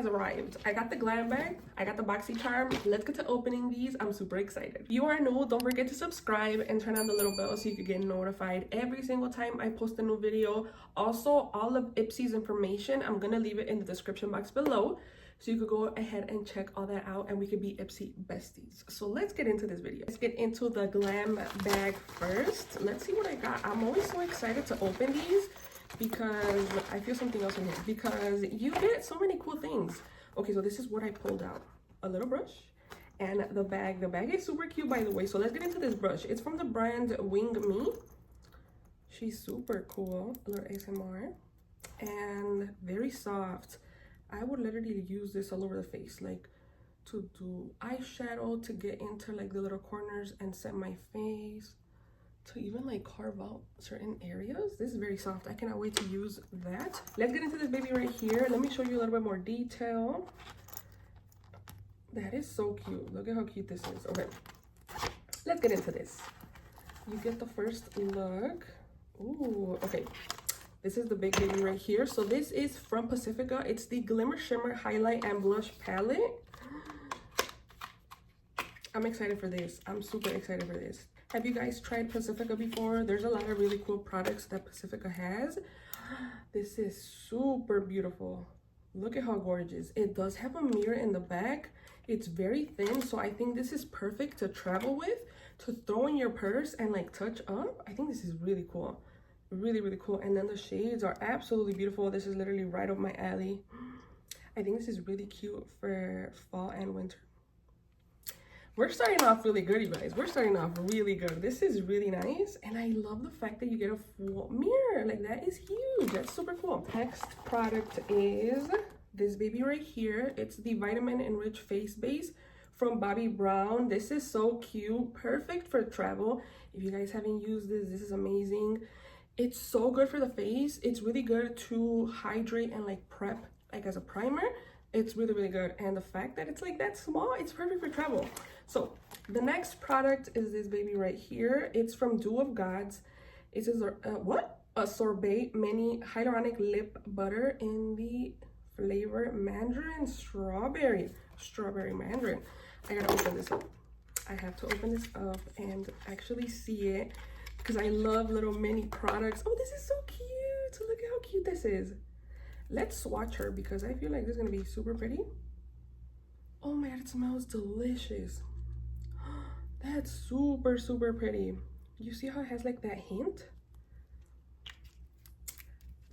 has arrived. I got the glam bag, I got the boxy charm. Let's get to opening these. I'm super excited. If you are new, don't forget to subscribe and turn on the little bell so you can get notified every single time I post a new video. Also, all of Ipsy's information, I'm gonna leave it in the description box below, so you could go ahead and check all that out and we could be Ipsy besties. So let's get into this video. Let's get into the glam bag first. Let's see what I got. I'm always so excited to open these because I feel something else in here, because you get so many cool things. Okay, so this is what I pulled out. A little brush and the bag. The bag is super cute, by the way. So let's get into this brush. It's from the brand Wing Me. She's super cool. A little ASMR and very soft. I would literally use this all over the face, like to do eyeshadow, to get into like the little corners and set my face, to even like carve out certain areas. This is very soft. I cannot wait to use that. Let's get into this baby right here. Let me show you a little bit more detail. That is so cute. Look at how cute this is. Okay, let's get into this. You get the first look. Ooh, okay. This is the big baby right here. So this is from Pacifica. It's the Glimmer Shimmer Highlight and Blush Palette. I'm excited for this. I'm super excited for this. Have you guys tried Pacifica before? There's a lot of really cool products that Pacifica has. This is super beautiful. Look at how gorgeous. It does have a mirror in the back. It's very thin, so I think this is perfect to travel with, to throw in your purse and like touch up. I think this is really cool. Really cool. And then the shades are absolutely beautiful. This is literally right up my alley. I think this is really cute for fall and winter. We're starting off really good, you guys. We're starting off really good. This is really nice, and I love the fact that you get a full mirror. Like, that is huge. That's super cool. Next product is this baby right here. It's the Vitamin Enriched Face Base from Bobbi Brown. This is so cute. Perfect for travel. If you guys haven't used this, this is amazing. It's so good for the face. It's really good to hydrate and like prep, like as a primer. It's really good. And the fact that it's like that small, it's perfect for travel. So the next product is this baby right here. It's from Dew of Gods. It says a sorbet mini hyaluronic lip butter in the flavor mandarin strawberry mandarin. I gotta open this up. I have to open this up and actually see it, because I love little mini products. Oh, this is so cute. Look at how cute this is. Let's swatch her, because I feel like this is gonna be super pretty. Oh my God, it smells delicious. That's super pretty. You see how it has like that hint?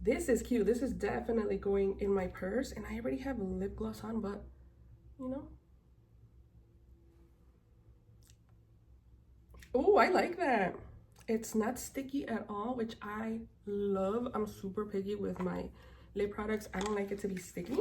This is cute. This is definitely going in my purse, and I already have a lip gloss on, but you know. Oh, I like that. It's not sticky at all, which I love. I'm super picky with my lip products. I don't like it to be sticky.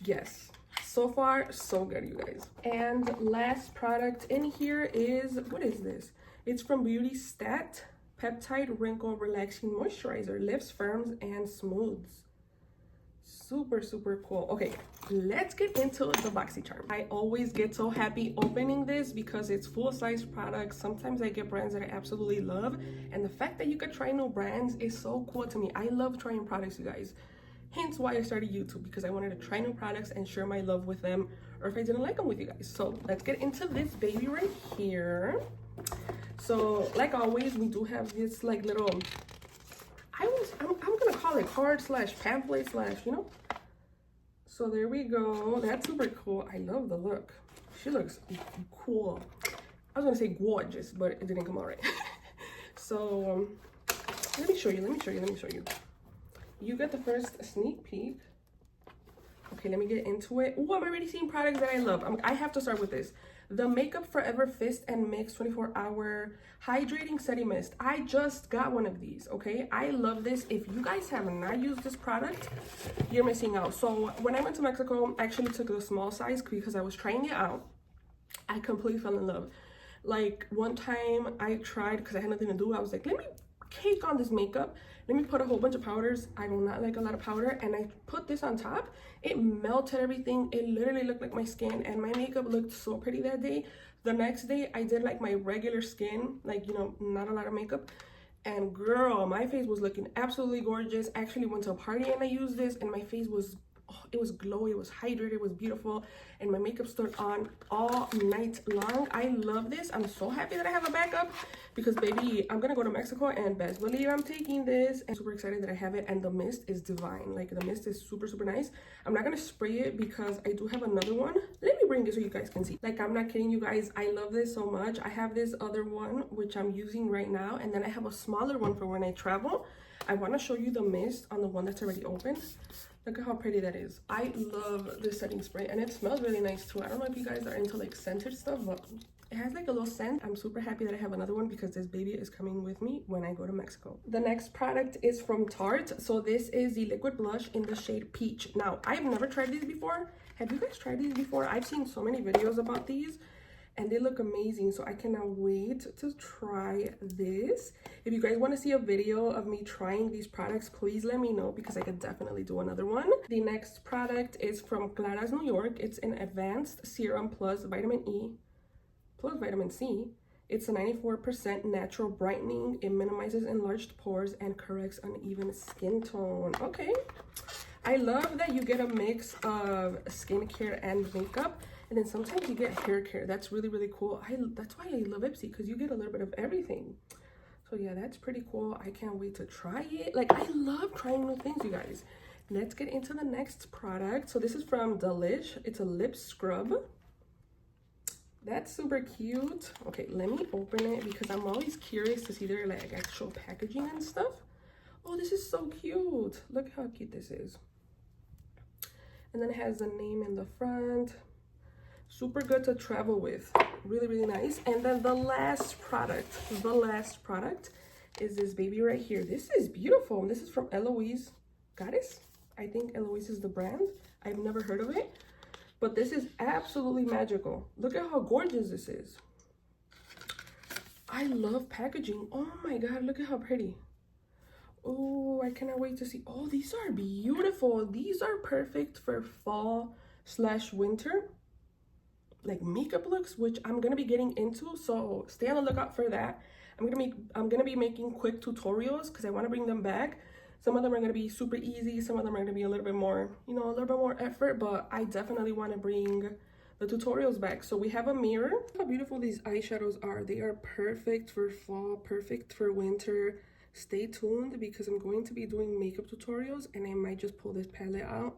Yes, so far so good, you guys. And last product in here is, what is this? It's from Beauty Stat Peptide Wrinkle Relaxing Moisturizer. Lifts, firms, and smooths. Super cool. Okay, let's get into the boxy charm. I always get so happy opening this because it's full-size products. Sometimes I get brands that I absolutely love, and the fact that you could try new brands is so cool to me. I love trying products, you guys. Hence why I started YouTube, because I wanted to try new products and share my love with them, or if I didn't like them, with you guys. So let's get into this baby right here. So like always, we do have this like little, I'm gonna call it card slash pamphlet slash, you know. So there we go. That's super cool. I love the look. She looks cool. I was gonna say gorgeous, but it didn't come out right. So let me show you. You get the first sneak peek. Okay, let me get into it. Oh, I'm already seeing products that I love. I have to start with this. The Makeup Forever Fist and Mix 24-hour Hydrating Setting Mist. I just got one of these, okay? I love this. If you guys have not used this product, you're missing out. So when I went to Mexico, I actually took the small size because I was trying it out. I completely fell in love. Like, one time I tried, because I had nothing to do, I was like, let me cake on this makeup. Let me put a whole bunch of powders. I do not like a lot of powder, and I put this on top. It melted everything. It literally looked like my skin, and my makeup looked so pretty that day. The next day I did like my regular skin, like, you know, not a lot of makeup, and girl, my face was looking absolutely gorgeous. I actually went to a party and I used this, and my face was oh, it was glowy, it was hydrated, it was beautiful, and my makeup stood on all night long. I love this. I'm so happy that I have a backup because, baby, I'm gonna go to Mexico, and best believe I'm taking this. I'm super excited that I have it, and the mist is divine. Like, the mist is super, super nice. I'm not gonna spray it because I do have another one. Let me bring it so you guys can see. Like, I'm not kidding you guys. I love this so much. I have this other one, which I'm using right now, and then I have a smaller one for when I travel. I want to show you the mist on the one that's already open. Look at how pretty that is. I love this setting spray, and it smells really nice too. I don't know if you guys are into like scented stuff, but it has like a little scent. I'm super happy that I have another one because this baby is coming with me when I go to Mexico. The next product is from Tarte. So this is the liquid blush in the shade Peach. Now, I've never tried these before. Have you guys tried these before? I've seen so many videos about these, and they look amazing, so I cannot wait to try this. If you guys want to see a video of me trying these products, please let me know because I could definitely do another one. The next product is from Clara's New York. It's an advanced serum plus vitamin E plus vitamin C. It's a 94% natural brightening. It minimizes enlarged pores and corrects uneven skin tone. Okay, I love that you get a mix of skincare and makeup. And then sometimes you get hair care. That's really, really cool. That's why I love Ipsy, because you get a little bit of everything. So yeah, that's pretty cool. I can't wait to try it. Like, I love trying new things, you guys. Let's get into the next product. So this is from Delish. It's a lip scrub. That's super cute. Okay, let me open it because I'm always curious to see their like actual packaging and stuff. Oh, this is so cute. Look how cute this is. And then it has the name in the front. Super good to travel with. Really, really nice. And then the last product is this baby right here. This is beautiful. This is from Eloise Goddess. I think Eloise is the brand. I've never heard of it, but this is absolutely magical. Look at how gorgeous this is. I love packaging. Oh my God, look at how pretty. Oh, I cannot wait to see. Oh, these are beautiful. These are perfect for fall/winter. Like makeup looks, which I'm gonna be getting into, so stay on the lookout for that. I'm gonna be making quick tutorials because I want to bring them back. Some of them are gonna be super easy, some of them are gonna be a little bit more, you know, a little bit more effort, but I definitely want to bring the tutorials back. So we have a mirror. Look how beautiful these eyeshadows are. They are perfect for fall, perfect for winter. Stay tuned because I'm going to be doing makeup tutorials, and I might just pull this palette out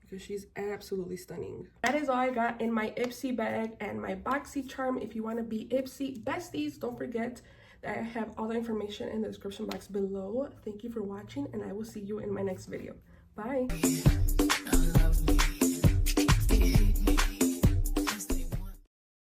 because she's absolutely stunning. That is all I got in my Ipsy bag and my BoxyCharm. If you want to be Ipsy besties, don't forget that I have all the information in the description box below. Thank you for watching, and I will see you in my next video. Bye.